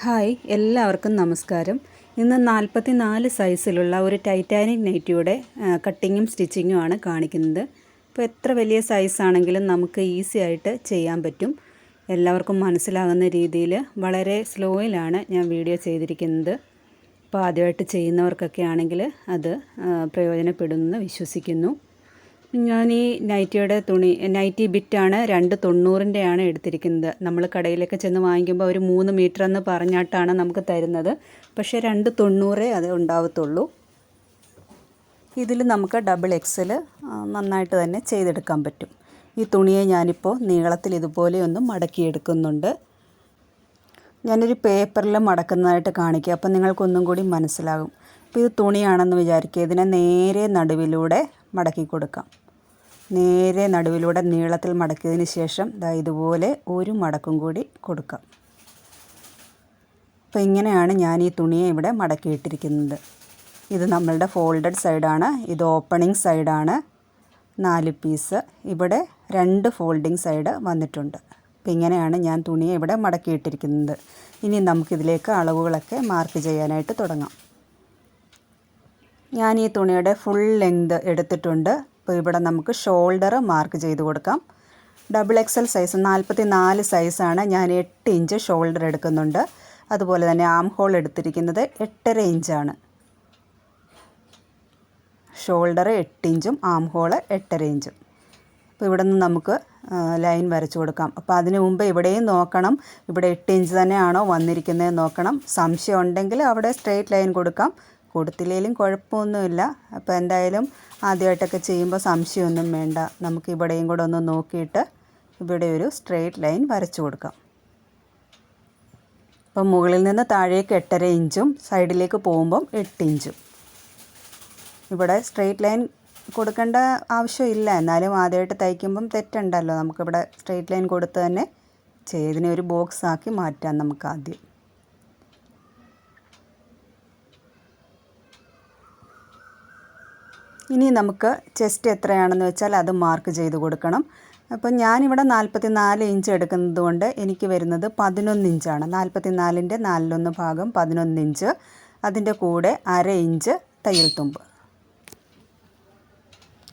Hi, എല്ലാവർക്കും നമസ്കാരം. ഇന്ന് 44 സൈസിലുള്ള ഒരു ടൈറ്റാനിക് നൈറ്റിയുടെ കട്ടിങ്ങും സ്റ്റിച്ചിങ്ങുമാണ് കാണിക്കുന്നത്. ഇപ്പോൾ എത്ര വലിയ സൈസാണെങ്കിലും നമുക്ക് ഈസി ആയിട്ട് ചെയ്യാൻ പറ്റും. എല്ലാവർക്കും മനസ്സിലാകുന്ന രീതിയിൽ വളരെ സ്ലോയിലാണ് ഞാൻ വീഡിയോ ചെയ്തിരിക്കുന്നത്. അപ്പോൾ ആദ്യമായിട്ട് ചെയ്യുന്നവർക്കൊക്കെ ആണെങ്കിൽ അത് പ്രയോജനപ്പെടുമെന്ന് വിശ്വസിക്കുന്നു. ഞാൻ ഈ നൈറ്റിയുടെ നൈറ്റി ബിറ്റാണ് 290-ൻ്റെയാണ് എടുത്തിരിക്കുന്നത്. നമ്മൾ കടയിലൊക്കെ ചെന്ന് വാങ്ങിക്കുമ്പോൾ ഒരു 3 മീറ്റർ എന്ന് പറഞ്ഞിട്ടാണ് നമുക്ക് തരുന്നത്. പക്ഷേ 290 അത് ഉണ്ടാവത്തുള്ളൂ. ഇതിൽ നമുക്ക് ഡബിൾ എക്സൽ നന്നായിട്ട് തന്നെ ചെയ്തെടുക്കാൻ പറ്റും. ഈ തുണിയെ ഞാനിപ്പോൾ നീളത്തിൽ ഇതുപോലെ ഒന്ന് മടക്കിയെടുക്കുന്നുണ്ട്. ഞാനൊരു പേപ്പറിൽ മടക്കുന്നതായിട്ട് കാണിക്കുക, അപ്പോൾ നിങ്ങൾക്കൊന്നും കൂടി മനസ്സിലാകും. ഇപ്പോൾ ഇത് തുണിയാണെന്ന് വിചാരിക്കുക. ഇതിനെ നേരെ നടുവിലൂടെ മടക്കി കൊടുക്കാം. നേരെ നടുവിലൂടെ നീളത്തിൽ മടക്കിയതിന് ശേഷം ഇതുപോലെ ഒരു മടക്കും കൂടി കൊടുക്കാം. അപ്പോൾ ഇങ്ങനെയാണ് ഞാൻ ഈ തുണിയെ ഇവിടെ മടക്കിയിട്ടിരിക്കുന്നത്. ഇത് നമ്മളുടെ ഫോൾഡഡ് സൈഡാണ്, ഇത് ഓപ്പണിംഗ് സൈഡാണ്. 4 പീസ്, ഇവിടെ 2 ഫോൾഡിംഗ് സൈഡ് വന്നിട്ടുണ്ട്. അപ്പോൾ ഇങ്ങനെയാണ് ഞാൻ തുണിയെ ഇവിടെ മടക്കിയിട്ടിരിക്കുന്നത്. ഇനി നമുക്കിതിലേക്ക് അളവുകളൊക്കെ മാർക്ക് ചെയ്യാനായിട്ട് തുടങ്ങാം. ഞാൻ ഈ തുണിയുടെ ഫുൾ ലെങ്ത് എടുത്തിട്ടുണ്ട്. അപ്പോൾ ഇവിടെ നമുക്ക് ഷോൾഡർ മാർക്ക് ചെയ്ത് കൊടുക്കാം. ഡബിൾ എക്സൽ സൈസ് 44 സൈസാണ്. ഞാൻ 8 ഇഞ്ച് ഷോൾഡർ എടുക്കുന്നുണ്ട്. അതുപോലെ തന്നെ ആം ഹോൾ എടുത്തിരിക്കുന്നത് 8.5 ഇഞ്ചാണ്. ഷോൾഡർ 8 ഇഞ്ചും ആം ഹോൾ 8.5 ഇഞ്ചും. അപ്പോൾ ഇവിടെ നിന്ന് നമുക്ക് ലൈൻ വരച്ചു കൊടുക്കാം. അപ്പോൾ അതിന് മുമ്പ് ഇവിടെയും നോക്കണം, ഇവിടെ 8 ഇഞ്ച് തന്നെയാണോ വന്നിരിക്കുന്നത് നോക്കണം. സംശയം ഉണ്ടെങ്കിൽ അവിടെ സ്ട്രെയിറ്റ് ലൈൻ കൊടുക്കാം, കൊടുത്തില്ലെങ്കിലും കുഴപ്പമൊന്നുമില്ല. അപ്പോൾ എന്തായാലും ആദ്യമായിട്ടൊക്കെ ചെയ്യുമ്പോൾ സംശയമൊന്നും വേണ്ട. നമുക്ക് ഇവിടെയും കൂടെ ഒന്ന് നോക്കിയിട്ട് ഇവിടെ ഒരു സ്ട്രെയിറ്റ് ലൈൻ വരച്ചു കൊടുക്കാം. അപ്പം മുകളിൽ നിന്ന് താഴേക്ക് 8.5 ഇഞ്ചും സൈഡിലേക്ക് പോകുമ്പം 8 ഇഞ്ചും. ഇവിടെ സ്ട്രെയിറ്റ് ലൈൻ കൊടുക്കേണ്ട ആവശ്യമില്ല, എന്നാലും ആദ്യമായിട്ട് തയ്ക്കുമ്പം തെറ്റുണ്ടല്ലോ. നമുക്കിവിടെ സ്ട്രെയിറ്റ് ലൈൻ കൊടുത്ത് തന്നെ ഇതിനെ ഒരു ബോക്സ് ആക്കി മാറ്റാം നമുക്ക് ആദ്യം. ഇനി നമുക്ക് ചെസ്റ്റ് എത്രയാണെന്ന് വെച്ചാൽ അത് മാർക്ക് ചെയ്ത് കൊടുക്കണം. അപ്പം ഞാനിവിടെ 44 ഇഞ്ച് എടുക്കുന്നത് കൊണ്ട് എനിക്ക് വരുന്നത് 11 ഇഞ്ചാണ്. 44-ൻ്റെ 4/1 ഭാഗം 11 ഇഞ്ച്. അതിൻ്റെ കൂടെ 1/2 ഇഞ്ച് തയ്യൽ തുമ്പ്.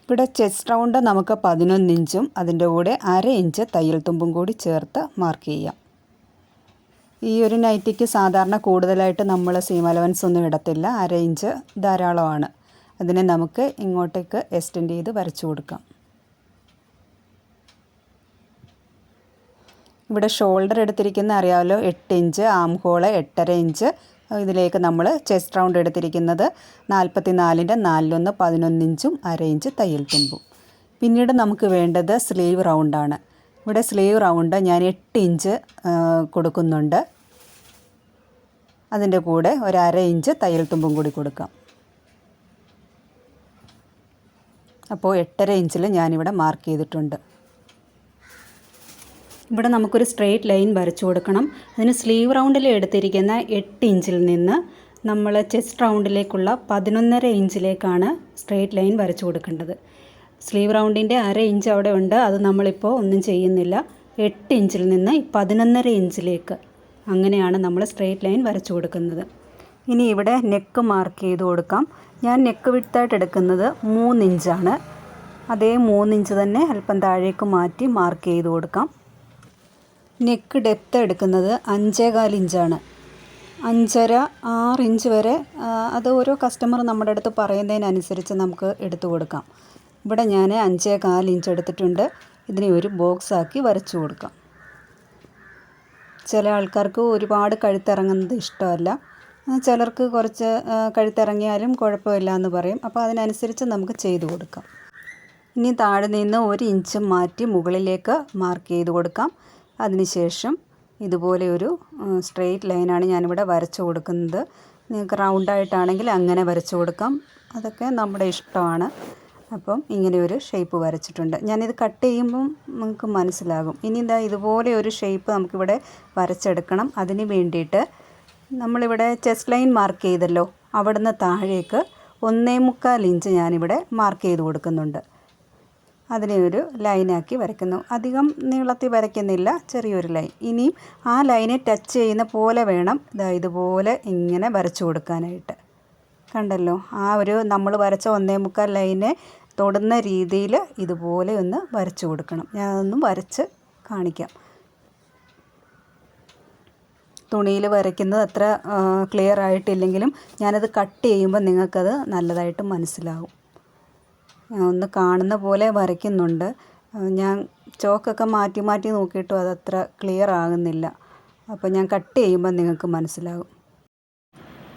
ഇവിടെ ചെസ്റ്റ് റൗണ്ട് നമുക്ക് 11 ഇഞ്ചും അതിൻ്റെ കൂടെ 1/2 ഇഞ്ച് തയ്യൽ തുമ്പും കൂടി ചേർത്ത് മാർക്ക് ചെയ്യാം. ഈ ഒരു നൈറ്റിക്ക് സാധാരണ കൂടുതലായിട്ട് നമ്മൾ സീം അലവൻസ് ഒന്നും ഇടത്തില്ല. 1/2 ഇഞ്ച് ധാരാളമാണ്. അതിനെ നമുക്ക് ഇങ്ങോട്ടേക്ക് എക്സ്റ്റെൻഡ് ചെയ്ത് വരച്ചു കൊടുക്കാം. ഇവിടെ ഷോൾഡർ എടുത്തിരിക്കുന്ന അറിയാമല്ലോ, 8 ഇഞ്ച്, ആം ഹോള് 8.5 ഇഞ്ച്. ഇതിലേക്ക് നമ്മൾ ചെസ്റ്റ് റൗണ്ട് എടുത്തിരിക്കുന്നത് 44-ൻ്റെ 4/1 11 ഇഞ്ചും 1/2 ഇഞ്ച് തയ്യൽ തുമ്പും. പിന്നീട് നമുക്ക് വേണ്ടത് സ്ലീവ് റൗണ്ടാണ്. ഇവിടെ സ്ലീവ് റൗണ്ട് ഞാൻ 8 ഇഞ്ച് കൊടുക്കുന്നുണ്ട്. അതിൻ്റെ കൂടെ 1/2 ഇഞ്ച് തയ്യൽ തുമ്പും കൂടി കൊടുക്കാം. അപ്പോൾ 8.5 ഇഞ്ചിൽ ഞാനിവിടെ മാർക്ക് ചെയ്തിട്ടുണ്ട്. ഇവിടെ നമുക്കൊരു സ്ട്രെയിറ്റ് ലൈൻ വരച്ചു കൊടുക്കണം. അതിന് സ്ലീവ് റൗണ്ടിൽ എടുത്തിരിക്കുന്ന 8 ഇഞ്ചിൽ നിന്ന് നമ്മൾ ചെസ്റ്റ് റൗണ്ടിലേക്കുള്ള 11.5 ഇഞ്ചിലേക്കാണ് സ്ട്രെയിറ്റ് ലൈൻ വരച്ചു കൊടുക്കേണ്ടത്. സ്ലീവ് റൗണ്ടിൻ്റെ 1/2 ഇഞ്ച് അവിടെ ഉണ്ട്, അത് നമ്മളിപ്പോൾ ഒന്നും ചെയ്യുന്നില്ല. 8 ഇഞ്ചിൽ നിന്ന് 11.5 ഇഞ്ചിലേക്ക് അങ്ങനെയാണ് നമ്മൾ സ്ട്രെയിറ്റ് ലൈൻ വരച്ചു കൊടുക്കുന്നത്. ഇനി ഇവിടെ നെക്ക് മാർക്ക് ചെയ്ത് കൊടുക്കാം. ഞാൻ നെക്ക് വിഡ്ത്തായിട്ട് എടുക്കുന്നത് 3 ഇഞ്ചാണ്. അതേ 3 ഇഞ്ച് തന്നെ അല്പം താഴേക്ക് മാറ്റി മാർക്ക് ചെയ്ത് കൊടുക്കാം. നെക്ക് ഡെപ്ത്ത് എടുക്കുന്നത് 5.25 ഇഞ്ചാണ്. 5.5-6 ഇഞ്ച് വരെ അത് ഓരോ കസ്റ്റമർ നമ്മുടെ അടുത്ത് പറയുന്നതിനനുസരിച്ച് നമുക്ക് എടുത്തു കൊടുക്കാം. ഇവിടെ ഞാൻ 5.25 ഇഞ്ച് എടുത്തിട്ടുണ്ട്. ഇതിനെ ഒരു ബോക്സ് ആക്കി വരച്ചു കൊടുക്കാം. ചില ആൾക്കാർക്ക് ഒരുപാട് കഴുത്തിറങ്ങുന്നത് ഇഷ്ടമല്ല, ചിലർക്ക് കുറച്ച് കഴുത്തിറങ്ങിയാലും കുഴപ്പമില്ല എന്ന് പറയും. അപ്പോൾ അതിനനുസരിച്ച് നമുക്ക് ചെയ്തു കൊടുക്കാം. ഇനി താഴെ നിന്ന് 1 ഇഞ്ച് മാറ്റി മുകളിലേക്ക് മാർക്ക് ചെയ്ത് കൊടുക്കാം. അതിനുശേഷം ഇതുപോലെ ഒരു സ്ട്രെയിറ്റ് ലൈനാണ് ഞാനിവിടെ വരച്ചു കൊടുക്കുന്നത്. നിങ്ങൾക്ക് റൗണ്ടായിട്ടാണെങ്കിൽ അങ്ങനെ വരച്ചു കൊടുക്കാം, അതൊക്കെ നമ്മുടെ ഇഷ്ടമാണ്. അപ്പം ഇങ്ങനെ ഒരു ഷേപ്പ് വരച്ചിട്ടുണ്ട്. ഞാനിത് കട്ട് ചെയ്യുമ്പം നമുക്ക് മനസ്സിലാകും. ഇനി ഇതുപോലെ ഒരു ഷേപ്പ് നമുക്കിവിടെ വരച്ചെടുക്കണം. അതിന് വേണ്ടിയിട്ട് നമ്മളിവിടെ ചെസ്റ്റ് ലൈൻ മാർക്ക് ചെയ്തല്ലോ, അവിടുന്ന് താഴേക്ക് 1.25 ഇഞ്ച് ഞാനിവിടെ മാർക്ക് ചെയ്ത് കൊടുക്കുന്നുണ്ട്. അതിനെ ഒരു ലൈനാക്കി വരയ്ക്കുന്നു. അധികം നീളത്തിൽ വരയ്ക്കുന്നില്ല, ചെറിയൊരു ലൈൻ. ഇനിയും ആ ലൈനെ ടച്ച് ചെയ്യുന്ന പോലെ വേണം ഇതുപോലെ ഇങ്ങനെ വരച്ചു കൊടുക്കാനായിട്ട്. കണ്ടല്ലോ, ആ ഒരു നമ്മൾ വരച്ച 1.25 ലൈനെ തൊടുന്ന രീതിയിൽ ഇതുപോലെ ഒന്ന് വരച്ചു കൊടുക്കണം. ഞാനതൊന്നും വരച്ച് കാണിക്കാം. തുണിയിൽ വരയ്ക്കുന്നത് അത്ര ക്ലിയർ ആയിട്ടില്ലെങ്കിലും ഞാനത് കട്ട് ചെയ്യുമ്പോൾ നിങ്ങൾക്കത് നല്ലതായിട്ട് മനസ്സിലാവും. ഒന്ന് കാണുന്ന പോലെ വരയ്ക്കുന്നുണ്ട്. ഞാൻ ചോക്കൊക്കെ മാറ്റി മാറ്റി നോക്കിയിട്ടും അതത്ര ക്ലിയർ ആകുന്നില്ല. അപ്പോൾ ഞാൻ കട്ട് ചെയ്യുമ്പോൾ നിങ്ങൾക്ക് മനസ്സിലാകും.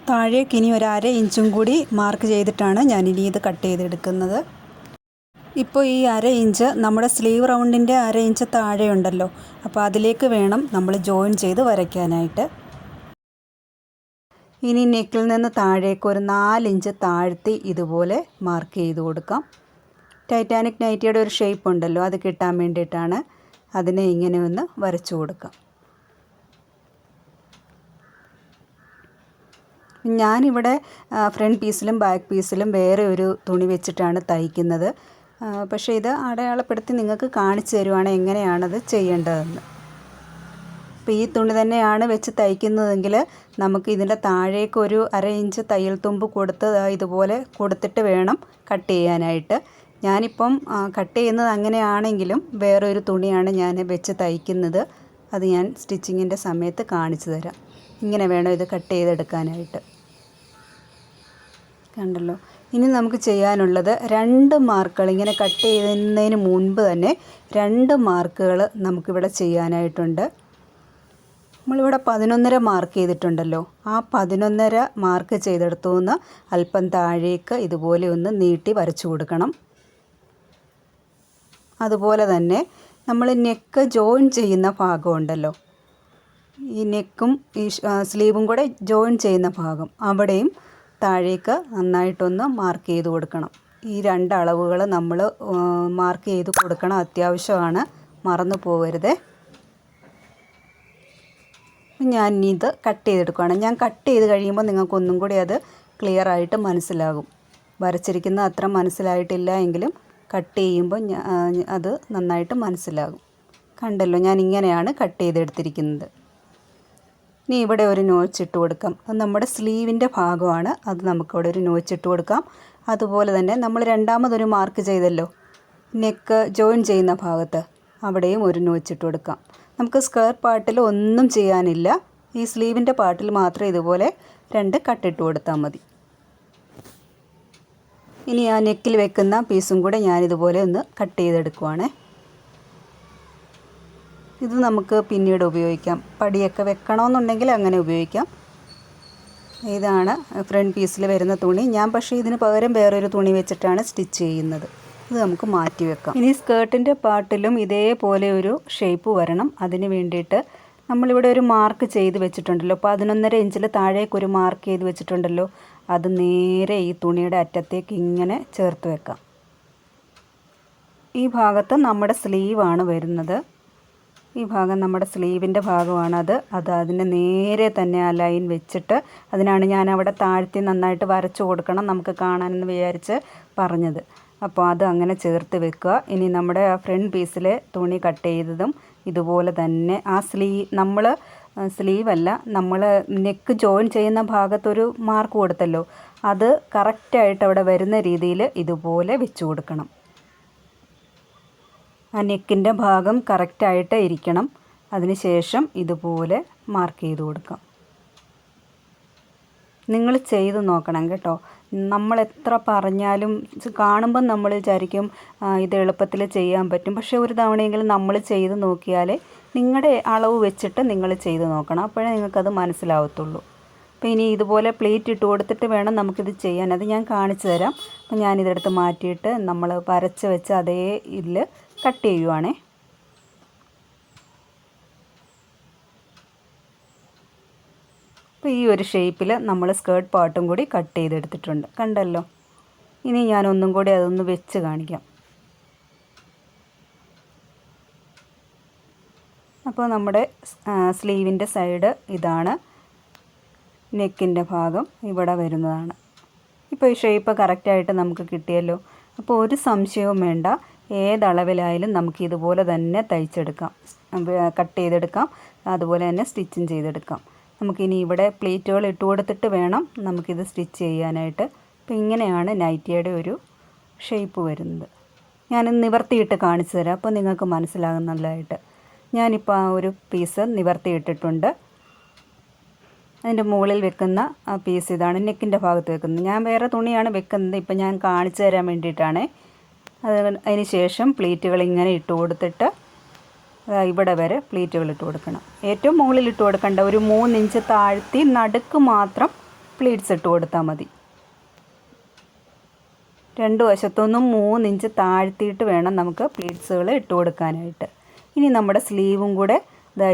താഴേക്ക് ഇനി ഒരു 1/2 ഇഞ്ചും കൂടി മാർക്ക് ചെയ്തിട്ടാണ് ഞാനിനി ഇത് കട്ട് ചെയ്തെടുക്കുന്നത്. ഇപ്പോൾ ഈ 1/2 ഇഞ്ച് നമ്മുടെ സ്ലീവ് റൗണ്ടിൻ്റെ 1/2 ഇഞ്ച് താഴെയുണ്ടല്ലോ, അപ്പോൾ അതിലേക്ക് വേണം നമ്മൾ ജോയിൻ ചെയ്ത് വരയ്ക്കാനായിട്ട്. ഇനി നെക്കിൽ നിന്ന് താഴേക്ക് ഒരു 4 ഇഞ്ച് താഴ്ത്തി ഇതുപോലെ മാർക്ക് ചെയ്ത് കൊടുക്കാം. ടൈറ്റാനിക് നൈറ്റിയുടെ ഒരു ഷേപ്പ് ഉണ്ടല്ലോ, അത് കിട്ടാൻ വേണ്ടിയിട്ടാണ് അതിനെ ഇങ്ങനെ ഒന്ന് വരച്ചു കൊടുക്കാം. ഞാനിവിടെ ഫ്രണ്ട് പീസിലും ബാക്ക് പീസിലും വേറെ ഒരു തുണി വെച്ചിട്ടാണ് തയ്ക്കുന്നത്. പക്ഷേ ഇത് അടയാളപ്പെടുത്തി നിങ്ങൾക്ക് കാണിച്ചു തരുവാണ് എങ്ങനെയാണത് ചെയ്യേണ്ടതെന്ന്. അപ്പോൾ ഈ തുണി തന്നെയാണ് വെച്ച് തയ്ക്കുന്നതെങ്കിൽ നമുക്ക് ഇതിൻ്റെ താഴേക്ക് ഒരു 1/2 ഇഞ്ച് തയ്യൽ തുമ്പ് കൊടുത്ത് ഇതുപോലെ കൊടുത്തിട്ട് വേണം കട്ട് ചെയ്യാനായിട്ട്. ഞാനിപ്പം കട്ട് ചെയ്യുന്നത് അങ്ങനെയാണെങ്കിലും വേറൊരു തുണിയാണ് ഞാൻ വെച്ച് തയ്ക്കുന്നത്. അത് ഞാൻ സ്റ്റിച്ചിങ്ങിൻ്റെ സമയത്ത് കാണിച്ചു തരാം. ഇങ്ങനെ വേണം ഇത് കട്ട് ചെയ്തെടുക്കാനായിട്ട്. കണ്ടല്ലോ, ഇനി നമുക്ക് ചെയ്യാനുള്ളത് 2 മാർക്കുകൾ ഇങ്ങനെ കട്ട് ചെയ്യുന്നതിന് മുൻപ് തന്നെ 2 മാർക്കുകൾ നമുക്കിവിടെ ചെയ്യാനായിട്ടുണ്ട്. നമ്മളിവിടെ 11.5 മാർക്ക് ചെയ്തിട്ടുണ്ടല്ലോ, ആ 11.5 മാർക്ക് ചെയ്തെടുത്തു നിന്ന് അല്പം താഴേക്ക് ഇതുപോലെ ഒന്ന് നീട്ടി വരച്ചു കൊടുക്കണം. അതുപോലെ തന്നെ നമ്മൾ നെക്ക് ജോയിൻ ചെയ്യുന്ന ഭാഗമുണ്ടല്ലോ, ഈ നെക്കും ഈ സ്ലീവും കൂടെ ജോയിൻ ചെയ്യുന്ന ഭാഗം, അവിടെയും താഴേക്ക് നന്നായിട്ടൊന്ന് മാർക്ക് ചെയ്ത് കൊടുക്കണം. ഈ 2 അളവുകൾ നമ്മൾ മാർക്ക് ചെയ്ത് കൊടുക്കണം, അത്യാവശ്യമാണ്, മറന്നു പോകരുത്. ഞാൻ ഇത് കട്ട് ചെയ്തെടുക്കുകയാണ്. ഞാൻ കട്ട് ചെയ്ത് കഴിയുമ്പോൾ നിങ്ങൾക്കൊന്നും കൂടി അത് ക്ലിയർ ആയിട്ട് മനസ്സിലാകും. വരച്ചിരിക്കുന്ന അത്ര മനസ്സിലായിട്ടില്ല എങ്കിലും കട്ട് ചെയ്യുമ്പോൾ അത് നന്നായിട്ട് മനസ്സിലാകും. കണ്ടല്ലോ, ഞാൻ ഇങ്ങനെയാണ് കട്ട് ചെയ്തെടുത്തിരിക്കുന്നത്. ഇനി ഇവിടെ ഒരു നോച്ചിട്ട് കൊടുക്കാം. അത് നമ്മുടെ സ്ലീവിൻ്റെ ഭാഗമാണ്, അത് നമുക്കിവിടെ ഒരു നോച്ചിട്ട് കൊടുക്കാം. അതുപോലെ തന്നെ നമ്മൾ രണ്ടാമതൊരു മാർക്ക് ചെയ്തല്ലോ നെക്ക് ജോയിൻ ചെയ്യുന്ന ഭാഗത്ത്, അവിടെയും ഒരു നോച്ചിട്ട് കൊടുക്കാം. നമുക്ക് സ്ക്വയർ പാർട്ടിൽ ഒന്നും ചെയ്യാനില്ല, ഈ സ്ലീവിൻ്റെ പാർട്ടിൽ മാത്രം ഇതുപോലെ 2 കട്ടിട്ട് കൊടുത്താൽ മതി. ഇനി ആ നെക്കിൽ വെക്കുന്ന പീസും കൂടെ ഞാനിതുപോലെ ഒന്ന് കട്ട് ചെയ്തെടുക്കുവാണേ. ഇത് നമുക്ക് പിന്നീട് ഉപയോഗിക്കാം, പടിയൊക്കെ വെക്കണമെന്നുണ്ടെങ്കിൽ അങ്ങനെ ഉപയോഗിക്കാം. ഇതാണ് ഫ്രണ്ട് പീസിൽ വരുന്ന തുണി. ഞാൻ പക്ഷേ ഇതിന് പകരം വേറൊരു തുണി വെച്ചിട്ടാണ് സ്റ്റിച്ച് ചെയ്യുന്നത്. ഇത് നമുക്ക് മാറ്റി വെക്കാം. ഇനി സ്കേർട്ടിൻ്റെ പാർട്ടിലും ഇതേപോലെ ഒരു ഷേപ്പ് വരണം. അതിന് വേണ്ടിയിട്ട് നമ്മളിവിടെ ഒരു മാർക്ക് ചെയ്ത് വെച്ചിട്ടുണ്ടല്ലോ, 11.5 ഇഞ്ചിൽ താഴേക്കൊരു മാർക്ക് ചെയ്ത് വെച്ചിട്ടുണ്ടല്ലോ, അത് നേരെ ഈ തുണിയുടെ അറ്റത്തേക്ക് ഇങ്ങനെ ചേർത്ത് വെക്കാം. ഈ ഭാഗത്ത് നമ്മുടെ സ്ലീവാണ് വരുന്നത്, ഈ ഭാഗം നമ്മുടെ സ്ലീവിൻ്റെ ഭാഗമാണ്. അതിന് നേരെ തന്നെ ആ ലൈൻ വെച്ചിട്ട്, അതിനാണ് ഞാൻ അവിടെ താഴ്ത്തി നന്നായിട്ട് വരച്ചു കൊടുക്കണം നമുക്ക് കാണാനെന്ന് വിചാരിച്ച് പറഞ്ഞത്. അപ്പോൾ അത് അങ്ങനെ ചേർത്ത് വെക്കുക. ഇനി നമ്മുടെ ആ ഫ്രണ്ട് പീസിലെ തുണി കട്ട് ചെയ്തതും ഇതുപോലെ തന്നെ ആ നമ്മൾ സ്ലീവല്ല, നമ്മൾ നെക്ക് ജോയിൻ ചെയ്യുന്ന ഭാഗത്തൊരു മാർക്ക് കൊടുത്തല്ലോ, അത് കറക്റ്റായിട്ട് അവിടെ വരുന്ന രീതിയിൽ ഇതുപോലെ വെച്ച് കൊടുക്കണം. ആ നെക്കിൻ്റെ ഭാഗം കറക്റ്റായിട്ട് ഇരിക്കണം. അതിന് ശേഷം ഇതുപോലെ മാർക്ക് ചെയ്ത് കൊടുക്കാം. നിങ്ങൾ ചെയ്ത് നോക്കണം കേട്ടോ. നമ്മൾ എത്ര പറഞ്ഞാലും കാണുമ്പം നമ്മൾ വിചാരിക്കും ഇത് എളുപ്പത്തിൽ ചെയ്യാൻ പറ്റും. പക്ഷേ ഒരു തവണയെങ്കിലും നമ്മൾ ചെയ്ത് നോക്കിയാലേ, നിങ്ങളുടെ അളവ് വെച്ചിട്ട് നിങ്ങൾ ചെയ്ത് നോക്കണം, അപ്പോഴേ നിങ്ങൾക്കത് മനസ്സിലാവത്തുള്ളൂ. അപ്പോൾ ഇനി ഇതുപോലെ പ്ലേറ്റ് ഇട്ട് കൊടുത്തിട്ട് വേണം നമുക്കിത് ചെയ്യാൻ. അത് ഞാൻ കാണിച്ചു തരാം. അപ്പോൾ ഞാനിതെടുത്ത് മാറ്റിയിട്ട് നമ്മൾ വരച്ച് വെച്ച് അതേ ഇതിൽ കട്ട് ചെയ്യുവാണേ. അപ്പോൾ ഈ ഒരു ഷേപ്പിൽ നമ്മൾ സ്കേർട്ട് പാർട്ടും കൂടി കട്ട് ചെയ്തെടുത്തിട്ടുണ്ട്, കണ്ടല്ലോ. ഇനി ഞാനൊന്നും കൂടി അതൊന്ന് വെച്ച് കാണിക്കാം. അപ്പോൾ നമ്മുടെ സ്ലീവിൻ്റെ സൈഡ് ഇതാണ്, നെക്കിൻ്റെ ഭാഗം ഇവിടെ വരുന്നതാണ്. ഇപ്പോൾ ഈ ഷേപ്പ് കറക്റ്റായിട്ട് നമുക്ക് കിട്ടിയല്ലോ. അപ്പോൾ ഒരു സംശയവും വേണ്ട, ഏതളവിലായാലും നമുക്ക് ഇതുപോലെ തന്നെ തയ്ച്ചെടുക്കാം, കട്ട് ചെയ്തെടുക്കാം, അതുപോലെ തന്നെ സ്റ്റിച്ചും ചെയ്തെടുക്കാം. നമുക്കിനി ഇവിടെ പ്ലീറ്റുകൾ ഇട്ട് കൊടുത്തിട്ട് വേണം നമുക്കിത് സ്റ്റിച്ച് ചെയ്യാനായിട്ട്. അപ്പോൾ ഇങ്ങനെയാണ് നൈറ്റിയുടെ ഒരു ഷേപ്പ് വരുന്നത്. ഞാൻ നിവർത്തിയിട്ട് കാണിച്ചു തരാം, അപ്പോൾ നിങ്ങൾക്ക് മനസ്സിലാകുന്നതായിട്ട്. ഞാനിപ്പോൾ ആ ഒരു പീസ് നിവർത്തിയിട്ടിട്ടുണ്ട്. അതിൻ്റെ മുകളിൽ വെക്കുന്ന ആ പീസ് ഇതാണ്, നെക്കിൻ്റെ ഭാഗത്ത് വെക്കുന്നത്. ഞാൻ വേറെ തുണിയാണ് വെക്കുന്നത്, ഇപ്പം ഞാൻ കാണിച്ചു തരാൻ വേണ്ടിയിട്ടാണ്. അതിന് ശേഷം പ്ലീറ്റുകൾ ഇങ്ങനെ ഇട്ട് കൊടുത്തിട്ട് ഇവിടെ വരെ പ്ലീറ്റുകൾ ഇട്ട് കൊടുക്കണം. ഏറ്റവും മുകളിൽ ഇട്ട് കൊടുക്കേണ്ട ഒരു 3 ഇഞ്ച് താഴ്ത്തി നടുക്ക് മാത്രം പ്ലീറ്റ്സ് ഇട്ട് കൊടുത്താൽ മതി. രണ്ട് വശത്തൊന്നും 3 ഇഞ്ച് താഴ്ത്തിയിട്ട് വേണം നമുക്ക് പ്ലീറ്റ്സുകൾ ഇട്ട് കൊടുക്കാനായിട്ട്. ഇനി നമ്മുടെ സ്ലീവും കൂടെ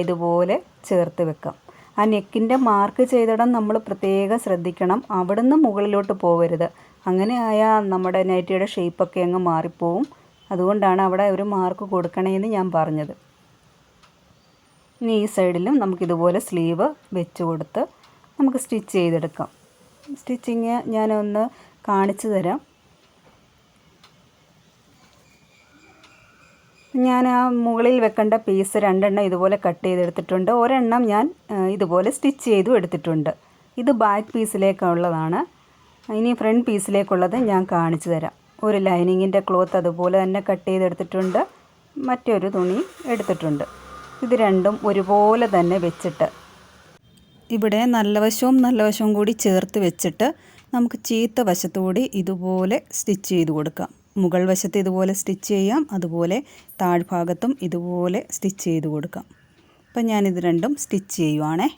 ഇതുപോലെ ചേർത്ത് വെക്കാം. ആ നെക്കിൻ്റെ മാർക്ക് ചെയ്തിടം നമ്മൾ പ്രത്യേകം ശ്രദ്ധിക്കണം, അവിടുന്ന് മുകളിലോട്ട് പോകരുത്. അങ്ങനെ ആയാൽ നമ്മുടെ നൈറ്റിയുടെ ഷേപ്പൊക്കെ അങ്ങ് മാറിപ്പോവും. അതുകൊണ്ടാണ് അവിടെ ഒരു മാർക്ക് കൊടുക്കണമെന്ന് ഞാൻ പറഞ്ഞത്. ഇനി ഈ സൈഡിലും നമുക്കിതുപോലെ സ്ലീവ് വെച്ച് കൊടുത്ത് നമുക്ക് സ്റ്റിച്ച് ചെയ്തെടുക്കാം. സ്റ്റിച്ചിങ് ഞാനൊന്ന് കാണിച്ചു തരാം. ഞാൻ ആ മുകളിൽ വെക്കേണ്ട പീസ് 2 എണ്ണം ഇതുപോലെ കട്ട് ചെയ്തെടുത്തിട്ടുണ്ട്. ഒരെണ്ണം ഞാൻ ഇതുപോലെ സ്റ്റിച്ച് ചെയ്തും എടുത്തിട്ടുണ്ട്. ഇത് ബാക്ക് പീസിലേക്കുള്ളതാണ്. ഇനി ഫ്രണ്ട് പീസിലേക്കുള്ളത് ഞാൻ കാണിച്ചു തരാം. ഒരു ലൈനിങ്ങിൻ്റെ ക്ലോത്ത് അതുപോലെ തന്നെ കട്ട് ചെയ്തെടുത്തിട്ടുണ്ട്, മറ്റൊരു തുണി എടുത്തിട്ടുണ്ട്. ഇത് രണ്ടും ഒരുപോലെ തന്നെ വെച്ചിട്ട് ഇവിടെ നല്ല വശവും കൂടി ചേർത്ത് വെച്ചിട്ട് നമുക്ക് ചീത്ത വശത്തുകൂടി ഇതുപോലെ സ്റ്റിച്ച് ചെയ്ത് കൊടുക്കാം. മുകൾ വശത്ത് ഇതുപോലെ സ്റ്റിച്ച് ചെയ്യാം, അതുപോലെ താഴ്ഭാഗത്തും ഇതുപോലെ സ്റ്റിച്ച് ചെയ്ത് കൊടുക്കാം. അപ്പം ഞാനിത് രണ്ടും സ്റ്റിച്ച് ചെയ്യുവാണേ.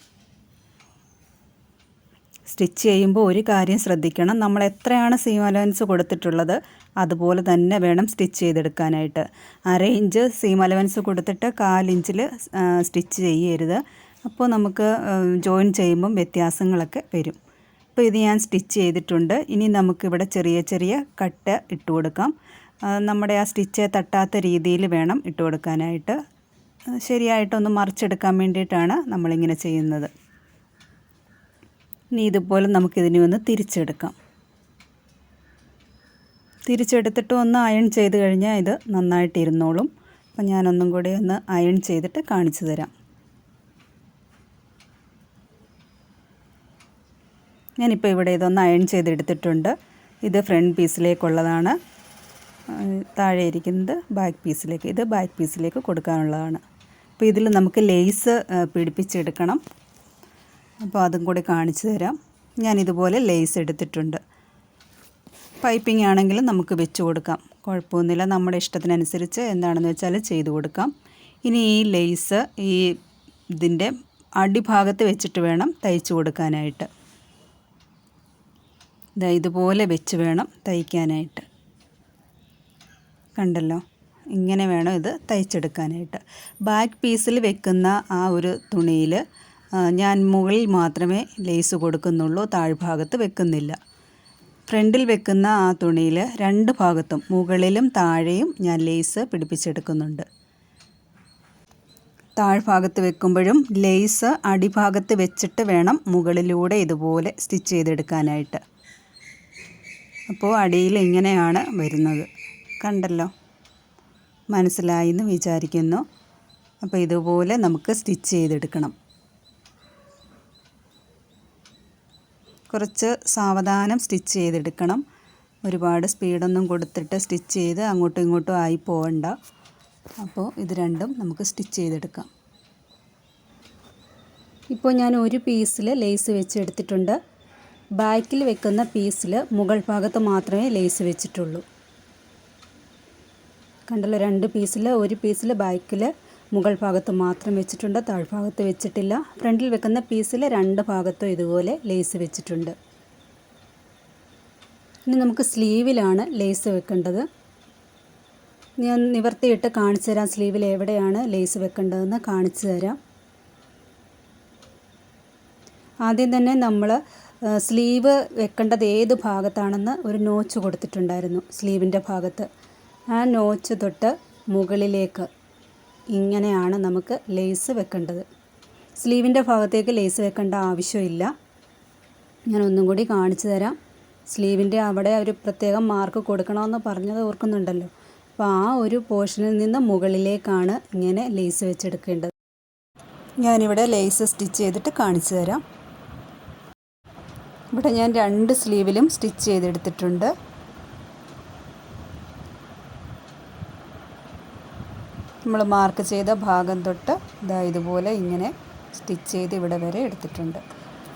സ്റ്റിച്ച് ചെയ്യുമ്പോൾ ഒരു കാര്യം ശ്രദ്ധിക്കണം, നമ്മൾ എത്രയാണ് സീം അലവൻസ് കൊടുത്തിട്ടുള്ളത് അതുപോലെ തന്നെ വേണം സ്റ്റിച്ച് ചെയ്തെടുക്കാനായിട്ട്. 1/2 ഇഞ്ച് സീം അലവൻസ് കൊടുത്തിട്ട് 1/4 ഇഞ്ചിൽ സ്റ്റിച്ച് ചെയ്യരുത്. അപ്പോൾ നമുക്ക് ജോയിൻ ചെയ്യുമ്പം വ്യത്യാസങ്ങളൊക്കെ വരും. അപ്പോൾ ഇത് ഞാൻ സ്റ്റിച്ച് ചെയ്തിട്ടുണ്ട്. ഇനി നമുക്കിവിടെ ചെറിയ ചെറിയ കട്ട് ഇട്ട് കൊടുക്കാം. നമ്മുടെ ആ സ്റ്റിച്ച് തട്ടാത്ത രീതിയിൽ വേണം ഇട്ട് കൊടുക്കാനായിട്ട്. ശരിയായിട്ടൊന്ന് മറിച്ചെടുക്കാൻ വേണ്ടിയിട്ടാണ് നമ്മളിങ്ങനെ ചെയ്യുന്നത്. ഇനി ഇതുപോലെ നമുക്കിതിനെ ഒന്ന് തിരിച്ചെടുക്കാം. തിരിച്ചെടുത്തിട്ട് ഒന്ന് അയൺ ചെയ്ത് കഴിഞ്ഞാൽ ഇത് നന്നായിട്ട് ഇരുന്നോളും. അപ്പം ഞാനൊന്നും കൂടി ഒന്ന് അയൺ ചെയ്തിട്ട് കാണിച്ചു തരാം. ഞാനിപ്പോൾ ഇവിടെ ഇതൊന്ന് അയൺ ചെയ്തെടുത്തിട്ടുണ്ട്. ഇത് ഫ്രണ്ട് പീസിലേക്കുള്ളതാണ്, താഴെ ഇരിക്കുന്നത് ബാക്ക് പീസിലേക്ക്. ഇത് ബാക്ക് പീസിലേക്ക് കൊടുക്കാനുള്ളതാണ്. അപ്പോൾ ഇതിൽ നമുക്ക് ലേസ് പിടിപ്പിച്ചെടുക്കണം. അപ്പോൾ അതും കൂടി കാണിച്ചു തരാം. ഞാനിതുപോലെ ലേസ് എടുത്തിട്ടുണ്ട്. പൈപ്പിംഗ് ആണെങ്കിലും നമുക്ക് വെച്ച് കൊടുക്കാം, കുഴപ്പമൊന്നുമില്ല. നമ്മുടെ ഇഷ്ടത്തിനനുസരിച്ച് എന്താണെന്ന് വെച്ചാൽ ചെയ്ത് കൊടുക്കാം. ഇനി ഈ ലേസ് ഈ ഇതിൻ്റെ അടിഭാഗത്ത് വെച്ചിട്ട് വേണം തയ്ച്ച് കൊടുക്കാനായിട്ട്. ഇതുപോലെ വെച്ച് വേണം തയ്ക്കാനായിട്ട്. കണ്ടല്ലോ, ഇങ്ങനെ വേണം ഇത് തയ്ച്ചെടുക്കാനായിട്ട്. ബാക്ക് പീസിൽ വെക്കുന്ന ആ ഒരു തുണിയിൽ ഞാൻ മുകളിൽ മാത്രമേ ലേസ് കൊടുക്കുന്നുള്ളൂ, താഴ്ഭാഗത്ത് വെക്കുന്നില്ല. ഫ്രണ്ടിൽ വെക്കുന്ന ആ തുണിയിൽ 2 ഭാഗത്തും മുകളിലും താഴെയും ഞാൻ ലേസ് പിടിപ്പിച്ചെടുക്കുന്നുണ്ട്. താഴ്ഭാഗത്ത് വെക്കുമ്പോഴും ലേസ് അടിഭാഗത്ത് വെച്ചിട്ട് വേണം മുകളിലൂടെ ഇതുപോലെ സ്റ്റിച്ച് ചെയ്തെടുക്കാനായിട്ട്. അപ്പോൾ അടിയിൽ ഇങ്ങനെയാണ് വരുന്നത്. കണ്ടല്ലോ, മനസ്സിലായി എന്ന് വിചാരിക്കുന്നു. അപ്പോൾ ഇതുപോലെ നമുക്ക് സ്റ്റിച്ച് ചെയ്തെടുക്കണം. കുറച്ച് സാവധാനം സ്റ്റിച്ച് ചെയ്തെടുക്കണം. ഒരുപാട് സ്പീഡൊന്നും കൊടുത്തിട്ട് സ്റ്റിച്ച് ചെയ്ത് അങ്ങോട്ടും ഇങ്ങോട്ടും ആയി പോകണ്ട. അപ്പോൾ ഇത് രണ്ടും നമുക്ക് സ്റ്റിച്ച് ചെയ്തെടുക്കാം. ഇപ്പോൾ ഞാൻ ഒരു പീസിൽ ലേസ് വെച്ചെടുത്തിട്ടുണ്ട്. ബാക്കിൽ വെക്കുന്ന പീസിൽ മുകൾ ഭാഗത്ത് മാത്രമേ ലേസ് വെച്ചിട്ടുള്ളൂ. കണ്ടല്ലോ, 2 പീസിൽ ഒരു പീസിൽ ബാക്കിൽ മുകൾ ഭാഗത്ത് മാത്രം വെച്ചിട്ടുണ്ട്, താഴ്ഭാഗത്ത് വെച്ചിട്ടില്ല. ഫ്രണ്ടിൽ വെക്കുന്ന പീസിൽ 2 ഭാഗത്തും ഇതുപോലെ ലേസ് വെച്ചിട്ടുണ്ട്. ഇനി നമുക്ക് സ്ലീവിലാണ് ലേസ് വെക്കേണ്ടത്. ഞാൻ നിവർത്തിയിട്ട് കാണിച്ചു തരാം. സ്ലീവിൽ എവിടെയാണ് ലേസ് വെക്കേണ്ടതെന്ന് കാണിച്ചു തരാം. ആദ്യം തന്നെ നമ്മൾ സ്ലീവ് വെക്കേണ്ടത് ഏത് ഭാഗത്താണെന്ന് ഒരു നോച്ച് കൊടുത്തിട്ടുണ്ടായിരുന്നു സ്ലീവിൻ്റെ ഭാഗത്ത്. ആ നോച്ച് തൊട്ട് മുകളിലേക്ക് ഇങ്ങനെയാണ് നമുക്ക് ലേസ് വെക്കേണ്ടത്. സ്ലീവിൻ്റെ ഭാഗത്തേക്ക് ലേസ് വെക്കേണ്ട ആവശ്യമില്ല. ഞാൻ ഒന്നും കൂടി കാണിച്ചു തരാം. സ്ലീവിൻ്റെ അവിടെ ഒരു പ്രത്യേകം മാർക്ക് കൊടുക്കണമെന്ന് പറഞ്ഞത് ഓർക്കുന്നുണ്ടല്ലോ. അപ്പോൾ ആ ഒരു പോർഷനിൽ നിന്ന് മുകളിലേക്കാണ് ഇങ്ങനെ ലേസ് വെച്ചെടുക്കേണ്ടത്. ഞാനിവിടെ ലേസ് സ്റ്റിച്ച് ചെയ്തിട്ട് കാണിച്ചു തരാം. ഇവിടെ ഞാൻ 2 സ്ലീവിലും സ്റ്റിച്ച് ചെയ്തെടുത്തിട്ടുണ്ട്. നമ്മൾ മാർക്ക് ചെയ്ത ഭാഗം തൊട്ട് ഇതുപോലെ ഇങ്ങനെ സ്റ്റിച്ച് ചെയ്ത് ഇവിടെ വരെ എടുത്തിട്ടുണ്ട്.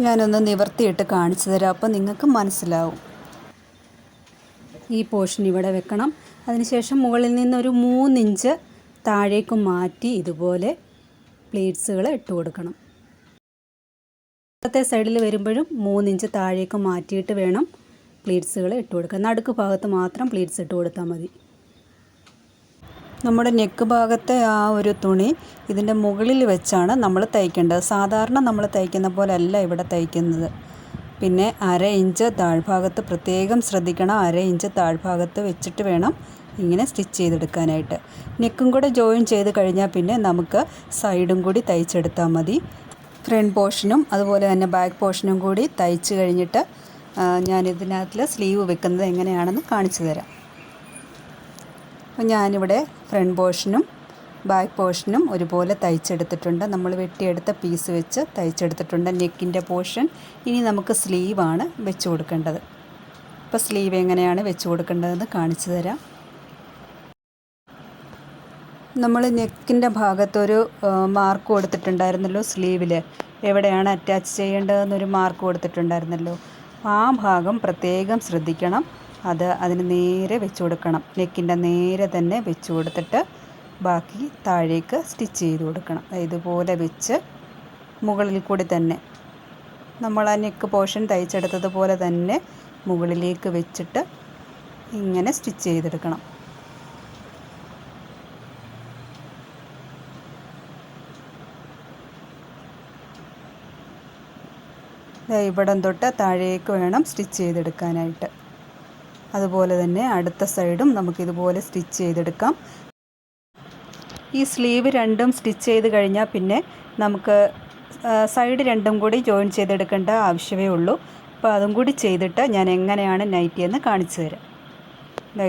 ഞാനൊന്ന് നിവർത്തിയിട്ട് കാണിച്ചു തരാം, അപ്പോൾ നിങ്ങൾക്ക് മനസ്സിലാവും. ഈ പോർഷൻ ഇവിടെ വെക്കണം. അതിനുശേഷം മുകളിൽ നിന്നൊരു 3 ഇഞ്ച് താഴേക്ക് മാറ്റി ഇതുപോലെ പ്ലീറ്റ്സുകൾ ഇട്ട് കൊടുക്കണം. ഇപ്പത്തെ സൈഡിൽ വരുമ്പോഴും 3 ഇഞ്ച് താഴേക്ക് മാറ്റിയിട്ട് വേണം പ്ലീറ്റ്സുകൾ ഇട്ട് കൊടുക്കുക. നടുക്ക് ഭാഗത്ത് മാത്രം പ്ലീറ്റ്സ് ഇട്ട് കൊടുത്താൽ മതി. നമ്മുടെ നെക്ക് ഭാഗത്തെ ആ ഒരു തുണി ഇതിൻ്റെ മുകളിൽ വെച്ചാണ് നമ്മൾ തയ്ക്കേണ്ടത്. സാധാരണ നമ്മൾ തയ്ക്കുന്ന പോലെ അല്ല ഇവിടെ തയ്ക്കുന്നത്. പിന്നെ 1/2 ഇഞ്ച് താഴ്ഭാഗത്ത് പ്രത്യേകം ശ്രദ്ധിക്കണം. 1/2 ഇഞ്ച് താഴ്ഭാഗത്ത് വെച്ചിട്ട് വേണം ഇങ്ങനെ സ്റ്റിച്ച് ചെയ്തെടുക്കാനായിട്ട്. നെക്കും കൂടെ ജോയിൻ ചെയ്ത് കഴിഞ്ഞാൽ പിന്നെ നമുക്ക് സൈഡും കൂടി തയ്ച്ചെടുത്താൽ മതി. ഫ്രണ്ട് പോർഷനും അതുപോലെ തന്നെ ബാക്ക് പോർഷനും കൂടി തയ്ച്ച് കഴിഞ്ഞിട്ട് ഞാനിതിനകത്തിൽ സ്ലീവ് വെക്കുന്നത് എങ്ങനെയാണെന്ന് കാണിച്ചു തരാം. അപ്പോൾ ഞാനിവിടെ ഫ്രണ്ട് പോർഷനും ബാക്ക് പോർഷനും ഒരുപോലെ തയ്ച്ചെടുത്തിട്ടുണ്ട്. നമ്മൾ വെട്ടിയെടുത്ത പീസ് വെച്ച് തയ്ച്ചെടുത്തിട്ടുണ്ട് നെക്കിൻ്റെ പോർഷൻ. ഇനി നമുക്ക് സ്ലീവാണ് വെച്ച് കൊടുക്കേണ്ടത്. അപ്പോൾ സ്ലീവ് എങ്ങനെയാണ് വെച്ച് കൊടുക്കേണ്ടതെന്ന് കാണിച്ചു തരാം. നമ്മൾ നെക്കിൻ്റെ ഭാഗത്തൊരു മാർക്ക് കൊടുത്തിട്ടുണ്ടായിരുന്നല്ലോ, സ്ലീവിൽ എവിടെയാണ് അറ്റാച്ച് ചെയ്യേണ്ടതെന്നൊരു മാർക്ക് കൊടുത്തിട്ടുണ്ടായിരുന്നല്ലോ. ആ ഭാഗം പ്രത്യേകം ശ്രദ്ധിക്കണം. അതിന് നേരെ വെച്ച് കൊടുക്കണം. നെക്കിൻ്റെ നേരെ തന്നെ വെച്ച് കൊടുത്തിട്ട് ബാക്കി താഴേക്ക് സ്റ്റിച്ച് ചെയ്ത് കൊടുക്കണം. ഇതുപോലെ വെച്ച് മുകളിൽ കൂടി തന്നെ നമ്മൾ ആ നെക്ക് പോർഷൻ തയ്ച്ചെടുത്തതുപോലെ തന്നെ മുകളിലേക്ക് വെച്ചിട്ട് ഇങ്ങനെ സ്റ്റിച്ച് ചെയ്തെടുക്കണം. ഇവിടം തൊട്ട് താഴേക്ക് വേണം സ്റ്റിച്ച് ചെയ്തെടുക്കാനായിട്ട്. അതുപോലെ തന്നെ അടുത്ത സൈഡും നമുക്കിതുപോലെ സ്റ്റിച്ച് ചെയ്തെടുക്കാം. ഈ സ്ലീവ് രണ്ടും സ്റ്റിച്ച് ചെയ്ത് കഴിഞ്ഞാൽ പിന്നെ നമുക്ക് സൈഡ് രണ്ടും കൂടി ജോയിൻ ചെയ്തെടുക്കേണ്ട ആവശ്യമേ ഉള്ളൂ. അപ്പോൾ അതും കൂടി ചെയ്തിട്ട് ഞാൻ എങ്ങനെയാണ് നൈറ്റി എന്ന് കാണിച്ചു തരാം.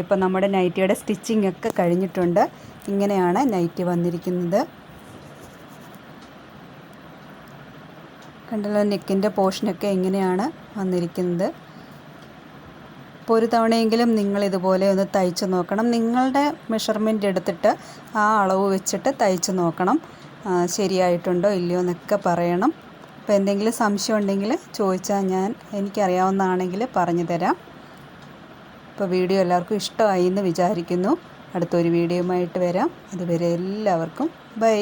ഇപ്പോൾ നമ്മുടെ നൈറ്റിയുടെ സ്റ്റിച്ചിങ് ഒക്കെ കഴിഞ്ഞിട്ടുണ്ട്. ഇങ്ങനെയാണ് നൈറ്റി വന്നിരിക്കുന്നത്. കണ്ടല്ലോ, നെക്കിൻ്റെ പോർഷനൊക്കെ ഇങ്ങനെയാണ് വന്നിരിക്കുന്നത്. അപ്പോൾ ഒരു തവണയെങ്കിലും നിങ്ങളിതുപോലെ ഒന്ന് തയ്ച്ച് നോക്കണം. നിങ്ങളുടെ മെഷർമെൻറ്റ് എടുത്തിട്ട് ആ അളവ് വെച്ചിട്ട് തയ്ച്ച് നോക്കണം. ശരിയായിട്ടുണ്ടോ ഇല്ലയോ എന്നൊക്കെ പറയണം. അപ്പോൾ എന്തെങ്കിലും സംശയം ഉണ്ടെങ്കിൽ ചോദിച്ചാൽ എനിക്കറിയാവുന്നതാണെങ്കിൽ പറഞ്ഞു തരാം. അപ്പോൾ വീഡിയോ എല്ലാവർക്കും ഇഷ്ടമായി എന്ന് വിചാരിക്കുന്നു. അടുത്തൊരു വീഡിയോയുമായിട്ട് വരാം. അതുവരെ എല്ലാവർക്കും ബൈ.